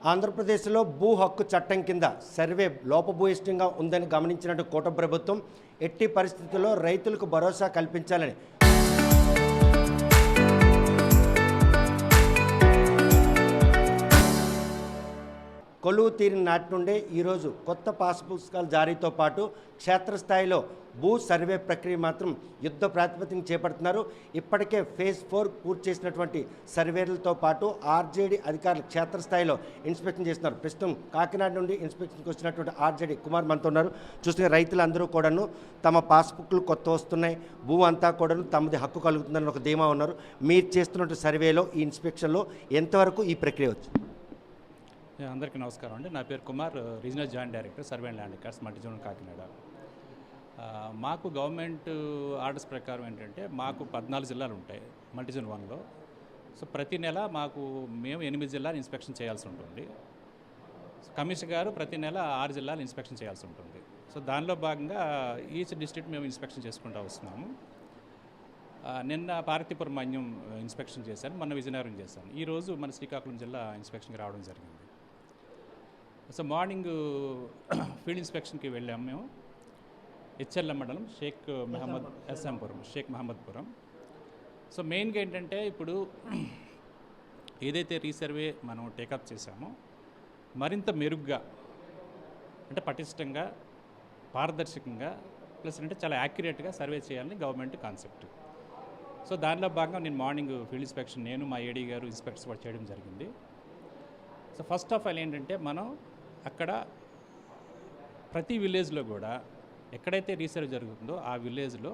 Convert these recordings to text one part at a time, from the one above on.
ఆంధ్రప్రదేశ్లో భూ హక్కు చట్టం కింద సర్వే లోపభూయిష్టంగా ఉందని గమనించినట్టు కూటమి ప్రభుత్వం ఎట్టి పరిస్థితుల్లో రైతులకు భరోసా కల్పించాలని కొలువు తీరిన నాటి నుండే ఈరోజు కొత్త పాస్ పుస్తకాల జారీతో పాటు క్షేత్రస్థాయిలో భూ సర్వే ప్రక్రియ మాత్రం యుద్ధ ప్రాతిపదికన చేపడుతున్నారు. ఇప్పటికే ఫేజ్ 4 పూర్తి చేసినటువంటి సర్వేలతో పాటు ఆర్జేడీ అధికారులు క్షేత్రస్థాయిలో ఇన్స్పెక్షన్ చేస్తున్నారు. ప్రస్తుతం కాకినాడ నుండి ఇన్స్పెక్షన్కి వచ్చినటువంటి ఆర్జేడీ కుమార్ మనతో ఉన్నారు. చూస్తే రైతులందరూ కూడాను తమ పాస్బుక్లు కొత్త వస్తున్నాయి, భూ అంతా కూడాను తమది హక్కు కలుగుతుందని ఒక ధీమా ఉన్నారు. మీరు చేస్తున్నటువంటి సర్వేలో ఈ ఇన్స్పెక్షన్లో ఎంతవరకు ఈ ప్రక్రియ వచ్చింది? అందరికీ నమస్కారం అండి. నా పేరు Kumar, regional joint director survey and land records multizone Kakinada. మాకు గవర్నమెంట్ ఆర్డర్స్ ప్రకారం ఏంటంటే మాకు 14 జిల్లాలు ఉంటాయి మల్టీజోన్ 1లో. సో ప్రతి నెల మేము 8 జిల్లాలు ఇన్స్పెక్షన్ చేయాల్సి ఉంటుంది. కమిషనర్ గారు ప్రతి నెల 6 జిల్లాలు ఇన్స్పెక్షన్ చేయాల్సి ఉంటుంది. సో దానిలో భాగంగా ఈచ్ డిస్ట్రిక్ట్ మేము ఇన్స్పెక్షన్ చేసుకుంటూ వస్తున్నాము. నిన్న పార్వతీపురం మన్యం ఇన్స్పెక్షన్ చేశాను, మొన్న విజయనగరం చేశాను. ఈరోజు మన శ్రీకాకుళం జిల్లా ఇన్స్పెక్షన్కి రావడం జరిగింది. సో మార్నింగ్ ఫీల్డ్ ఇన్స్పెక్షన్కి వెళ్ళాము మేము. హెచ్ఎల్ఎం మండలం షేక్ మహమ్మద్పురం. సో మెయిన్గా ఏంటంటే ఇప్పుడు ఏదైతే రీసర్వే మనం టేకప్ చేశామో మరింత మెరుగ్గా, అంటే పటిష్టంగా, పారదర్శకంగా, ప్లస్ అంటే చాలా యాక్యురేట్గా సర్వే చేయాలని గవర్నమెంట్ కాన్సెప్ట్. సో దానిలో భాగంగా నేను మార్నింగ్ ఫీల్డ్ ఇన్స్పెక్షన్ నేను మా ఏడీ గారు ఇన్స్పెక్టర్స్ కూడా చేయడం జరిగింది. సో ఫస్ట్ ఆఫ్ ఆల్ ఏంటంటే మనం అక్కడ ప్రతి విలేజ్లో కూడా ఎక్కడైతే రీసర్వే జరుగుతుందో ఆ విలేజ్లో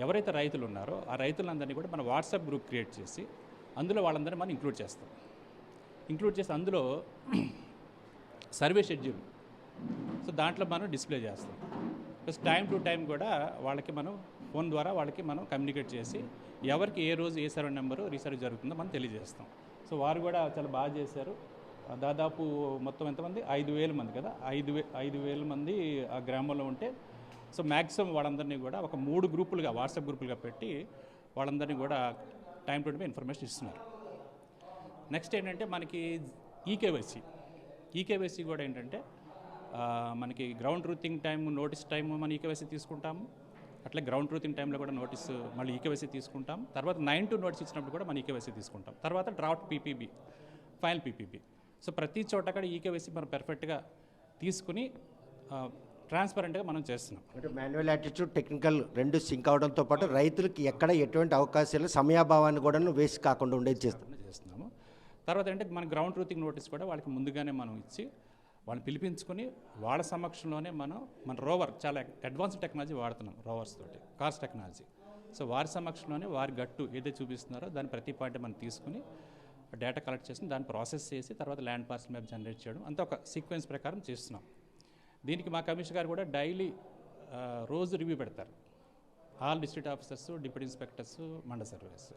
ఎవరైతే రైతులు ఉన్నారో ఆ రైతులందరినీ కూడా మన వాట్సాప్ గ్రూప్ క్రియేట్ చేసి అందులో వాళ్ళందరినీ మనం ఇంక్లూడ్ చేసి అందులో సర్వే షెడ్యూల్, సో దాంట్లో మనం డిస్ప్లే చేస్తాం. ప్లస్ టైం టు టైం కూడా వాళ్ళకి మనం ఫోన్ ద్వారా వాళ్ళకి మనం కమ్యూనికేట్ చేసి ఎవరికి ఏ రోజు ఏ సర్వే నెంబరు రీసర్వే జరుగుతుందో మనం తెలియజేస్తాం. సో వారు కూడా చాలా బాగా చేశారు. దాదాపు మొత్తం ఎంతమంది 5,000 మంది కదా, 5,000 మంది ఆ గ్రామంలో ఉంటే సో మ్యాక్సిమం వాళ్ళందరినీ కూడా ఒక 3 గ్రూపులుగా వాట్సాప్ గ్రూపులుగా పెట్టి వాళ్ళందరినీ కూడా టైం టు టైం ఇన్ఫర్మేషన్ ఇస్తున్నారు. నెక్స్ట్ ఏంటంటే మనకి ఈకేవైసీ కూడా ఏంటంటే మనకి ground truthing time, notice time మన ఈకేవైసీ తీసుకుంటాము. అట్లా గ్రౌండ్ ట్రూతింగ్ టైంలో కూడా నోటీస్ మళ్ళీ ఈకేవైసీ తీసుకుంటాం. తర్వాత 9 to నోటీస్ ఇచ్చినప్పుడు కూడా మన ఈకేవైసీ తీసుకుంటాం. తర్వాత draft PPB, final PPB. So ప్రతి చోట కూడా ఈకేవైసీ మనం పర్ఫెక్ట్గా తీసుకుని ట్రాన్స్పరెంట్గా మనం చేస్తున్నాం. అంటే మాన్యువల్ యాటిట్యూడ్, టెక్నికల్ రెండు సింక్ అవడంతో పాటు రైతులకి ఎక్కడ ఎటువంటి అవకాశాలు, సమయాభావాన్ని కూడా వేసి కాకుండా ఉండేది చేస్తున్నాము. తర్వాత అంటే మన గ్రౌండ్ ట్రూతింగ్ నోటీస్ కూడా వాళ్ళకి ముందుగానే మనం ఇచ్చి వాళ్ళని పిలిపించుకొని వాళ్ళ సమక్షంలోనే మన రోవర్, చాలా అడ్వాన్స్ టెక్నాలజీ వాడుతున్నాం రోవర్స్ తోటి, కార్స్ టెక్నాలజీ. సో వారి సమక్షంలోనే వారి గట్టు ఏదైతే చూపిస్తున్నారో దాని ప్రతి పాయింట్ మనం తీసుకుని డేటా కలెక్ట్ చేసి దాన్ని ప్రాసెస్ చేసి తర్వాత ల్యాండ్ పార్సల్ మ్యాప్ జనరేట్ చేయడం అంతా ఒక సీక్వెన్స్ ప్రకారం చేస్తున్నాం. దీనికి మా కమిషనర్ గారు కూడా డైలీ రోజు రివ్యూ పెడతారు. All district officers, deputy inspectors, మండల సర్వేస్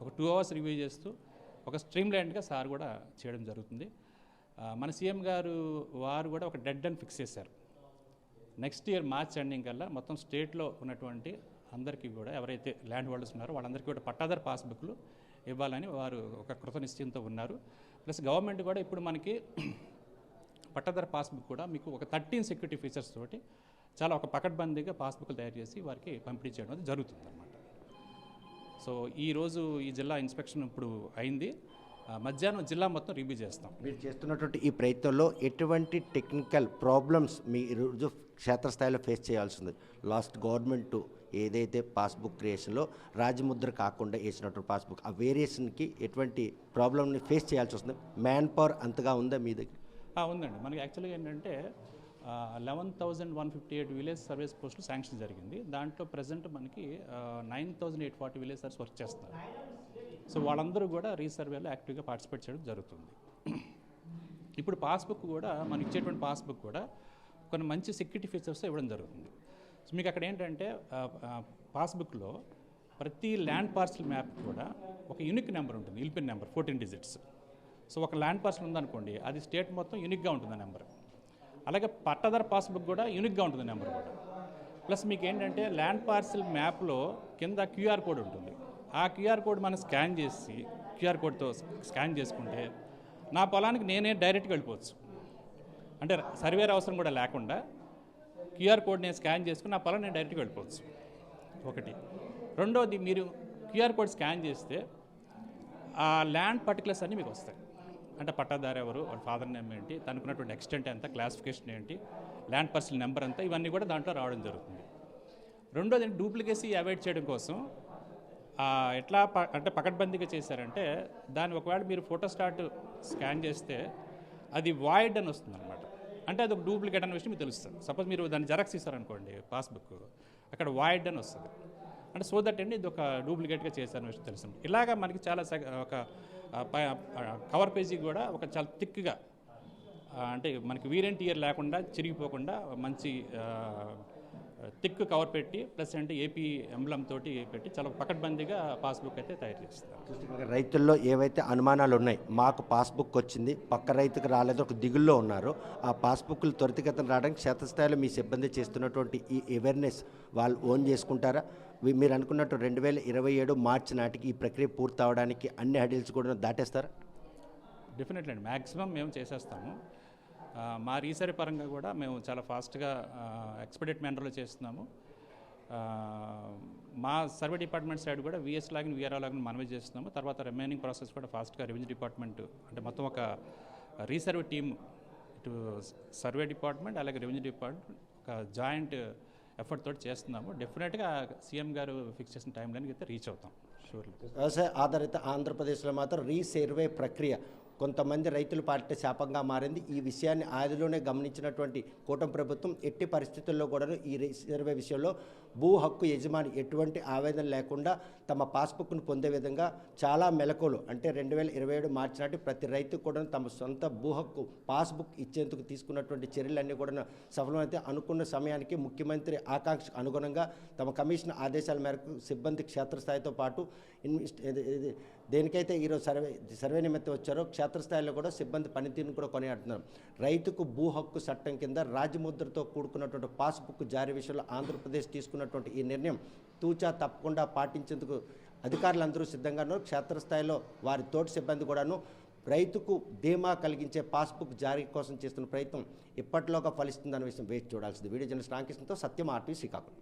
ఒక 2 hours రివ్యూ చేస్తూ ఒక స్ట్రీమ్ లైన్గా సార్ కూడా చేయడం జరుగుతుంది. మన సీఎం గారు వారు కూడా ఒక డెడ్ లైన్ ఫిక్స్ చేశారు. నెక్స్ట్ ఇయర్ మార్చ్ ఎండింగ్ కల్లా మొత్తం స్టేట్లో ఉన్నటువంటి అందరికీ కూడా ఎవరైతే ల్యాండ్ హోల్డర్స్ ఉన్నారో వాళ్ళందరికీ కూడా పట్టాదారు పాస్బుక్లు ఇవ్వాలని వారు ఒక కృత నిశ్చయంతో ఉన్నారు. ప్లస్ గవర్నమెంట్ కూడా ఇప్పుడు మనకి పట్టాదారు పాస్బుక్ కూడా మీకు ఒక 13 సెక్యూరిటీ ఫీచర్స్ తోటి చాలా ఒక పకడ్బందీగా పాస్బుక్లు తయారు చేసి వారికి పంపిణీ చేయడం జరుగుతుంది అన్నమాట. సో ఈరోజు ఈ జిల్లా ఇన్స్పెక్షన్ ఇప్పుడు అయింది. మధ్యాహ్నం జిల్లా మొత్తం రివ్యూ చేస్తాం. మీరు చేస్తున్నటువంటి ఈ ప్రయత్నంలో ఎటువంటి టెక్నికల్ ప్రాబ్లమ్స్ మీ ఈరోజు క్షేత్రస్థాయిలో ఫేస్ చేయాల్సి ఉంది? లాస్ట్ గవర్నమెంట్ ఏదైతే పాస్బుక్ క్రియేషన్లో రాజముద్ర కాకుండా వేసినటువంటి పాస్బుక్, ఆ వేరియేషన్కి ఎటువంటి ప్రాబ్లమ్ని ఫేస్ చేయాల్సి వస్తుంది? మ్యాన్ పవర్ అంతగా ఉందా మీ దగ్గర? ఉందండి. మనకి యాక్చువల్గా ఏంటంటే 11,158 విలేజ్ సర్వీస్ పోస్టులు శాంక్షన్ జరిగింది. దాంట్లో ప్రజెంట్ మనకి 9,840 విలేజ్ సర్వీస్ వర్క్ చేస్తున్నారు. సో వాళ్ళందరూ కూడా రీసర్వేలో యాక్టివ్గా పార్టిసిపేట్ చేయడం జరుగుతుంది. ఇప్పుడు పాస్బుక్ కూడా మనం ఇచ్చేటువంటి పాస్బుక్ కూడా కొన్ని మంచి సెక్యూరిటీ ఫీచర్స్ ఇవ్వడం జరుగుతుంది. సో మీకు అక్కడ ఏంటంటే పాస్బుక్లో ప్రతి ల్యాండ్ పార్సల్ మ్యాప్ కూడా ఒక యూనిక్ నెంబర్ ఉంటుంది, ఇల్పిన్ నెంబర్ 14 digits. సో ఒక ల్యాండ్ పార్సల్ ఉందనుకోండి, అది స్టేట్ మొత్తం యూనిక్గా ఉంటుంది నెంబర్. అలాగే పట్టాదారు పాస్బుక్ కూడా యూనిక్గా ఉంటుంది నెంబర్ కూడా. ప్లస్ మీకు ఏంటంటే ల్యాండ్ పార్సల్ మ్యాప్లో కింద క్యూఆర్ కోడ్ ఉంటుంది. ఆ క్యూఆర్ కోడ్ మనం స్కాన్ చేసి క్యూఆర్ కోడ్తో స్కాన్ చేసుకుంటే నా పొలానికి నేనే డైరెక్ట్గా వెళ్ళిపోవచ్చు. అంటే సర్వేర్ అవసరం కూడా లేకుండా క్యూఆర్ కోడ్ నేను స్కాన్ చేసుకుని నా పొలం నేను డైరెక్ట్గా వెళ్ళిపోవచ్చు. ఒకటి. రెండోది, మీరు క్యూఆర్ కోడ్ స్కాన్ చేస్తే ఆ ల్యాండ్ పర్టికులర్స్ అన్నీ మీకు వస్తాయి. అంటే పట్టాదారు ఎవరు, వాళ్ళ ఫాదర్ నేమ్ ఏంటి, తనకున్నటువంటి ఎక్స్టెంట్ ఎంత, క్లాసిఫికేషన్ ఏంటి, ల్యాండ్ పార్సల్ నెంబర్ ఎంత, ఇవన్నీ కూడా దాంట్లో రావడం జరుగుతుంది. రెండోది, డూప్లికేసీ అవాయిడ్ చేయడం కోసం ఎట్లా అంటే పకడ్బందీగా చేశారంటే, దాన్ని ఒకవేళ మీరు ఫోటో స్కాన్ చేస్తే అది వాయిడ్ అని వస్తుంది అనమాట. అంటే అది ఒక డూప్లికేట్ అనే విషయం మీకు తెలుస్తుంది. సపోజ్ మీరు దాన్ని జెరాక్స్ ఇస్తారనుకోండి పాస్బుక్, అక్కడ వాయిడ్ అని వస్తుంది. అంటే సో దట్ అండి ఇది ఒక డూప్లికేట్గా చేశారనే విషయం తెలుస్తుంది. ఇలాగా మనకి చాలా ఒక కవర్ పేజీ కూడా ఒక చాలా థిక్గా, అంటే మనకి వీరెంట్ ఇయర్ లేకుండా చిరిగిపోకుండా మంచి థిక్ కవర్ పెట్టి ప్లస్ అంటే ఏపీ ఎంబ్లం తోటి పెట్టి చాలా పకడ్బందీగా పాస్బుక్ అయితే తయారు చేస్తారు. రైతుల్లో ఏవైతే అనుమానాలు ఉన్నాయి, మాకు పాస్బుక్ వచ్చింది పక్క రైతుకు రాలేదు ఒక దిగుల్లో ఉన్నారు, ఆ పాస్బుక్లు త్వరితగతిన రావడానికి క్షేత్రస్థాయిలో మీ సిబ్బంది చేస్తున్నటువంటి ఈ అవేర్నెస్ వాళ్ళు ఓన్ చేసుకుంటారా? మీరు అనుకున్నట్టు 2027 మార్చి నాటికి ఈ ప్రక్రియ పూర్తి అవడానికి అన్ని హడిల్స్ కూడా దాటేస్తారా? డెఫినెట్లీ అండి, మ్యాక్సిమం మేము చేసేస్తాము. మా రీసర్వే పరంగా కూడా మేము చాలా ఫాస్ట్గా ఎక్స్పెడిట్ మేనర్లో చేస్తున్నాము. మా సర్వే డిపార్ట్మెంట్ సైడ్ కూడా విఎస్ లాగిన్ విఆర్ఓ లాగిన్ మనమే చేస్తున్నాము. తర్వాత రిమైనింగ్ ప్రాసెస్ కూడా ఫాస్ట్గా రెవెన్యూ డిపార్ట్మెంట్, అంటే మొత్తం ఒక రీసర్వే టీమ్, ఇటు సర్వే డిపార్ట్మెంట్ అలాగే రెవెన్యూ డిపార్ట్మెంట్ ఒక జాయింట్ ఎఫర్ట్ తోటి చేస్తున్నాము. డెఫినెట్గా సీఎం గారు ఫిక్స్ చేసిన టైం లైన్కి అయితే రీచ్ అవుతాం షూర్లీ. వ్యవసాయ ఆధారిత ఆంధ్రప్రదేశ్లో మాత్రం రీసర్వే ప్రక్రియ కొంతమంది రైతుల పాలిట శాపంగా మారింది. ఈ విషయాన్ని ఆదిలోనే గమనించినటువంటి కూటమి ప్రభుత్వం ఎట్టి పరిస్థితుల్లో కూడా ఈ రీసర్వే విషయంలో భూ హక్కు యజమాని ఎటువంటి ఆవేదన లేకుండా తమ పాస్బుక్ను పొందే విధంగా చాలా మెలకువలు, అంటే 2027 మార్చి నాటి ప్రతి రైతుకు కూడా తమ సొంత భూ హక్కు పాస్బుక్ ఇచ్చేందుకు తీసుకున్నటువంటి చర్యలన్నీ కూడా సఫలమైతే అనుకున్న సమయానికి ముఖ్యమంత్రి ఆకాంక్షకు అనుగుణంగా తమ కమిషన్ ఆదేశాల మేరకు సిబ్బంది క్షేత్రస్థాయితో పాటు దేనికైతే ఈరోజు సర్వే నిమిత్తం వచ్చారో క్షేత్రస్థాయిలో కూడా సిబ్బంది పనితీరును కూడా కొనియాడుతున్నారు. రైతుకు భూ హక్కు చట్టం కింద రాజముద్రతో కూడుకున్నటువంటి పాస్బుక్ జారీ విషయంలో ఆంధ్రప్రదేశ్ తీసుకున్నటువంటి ఈ నిర్ణయం తూచా తప్పకుండా పాటించేందుకు అధికారులందరూ సిద్ధంగా ఉన్నారు. క్షేత్రస్థాయిలో వారి తోటి సిబ్బంది కూడాను రైతుకు ధీమా కలిగించే పాస్బుక్ జారీ కోసం చేస్తున్న ప్రయత్నం ఇప్పట్లోగా ఫలిస్తుందన్న విషయం వేచి చూడాల్సింది. వీడియో జర్నలిస్ట్ రామకృష్ణతో సత్యం, RTV శ్రీకాకుళం.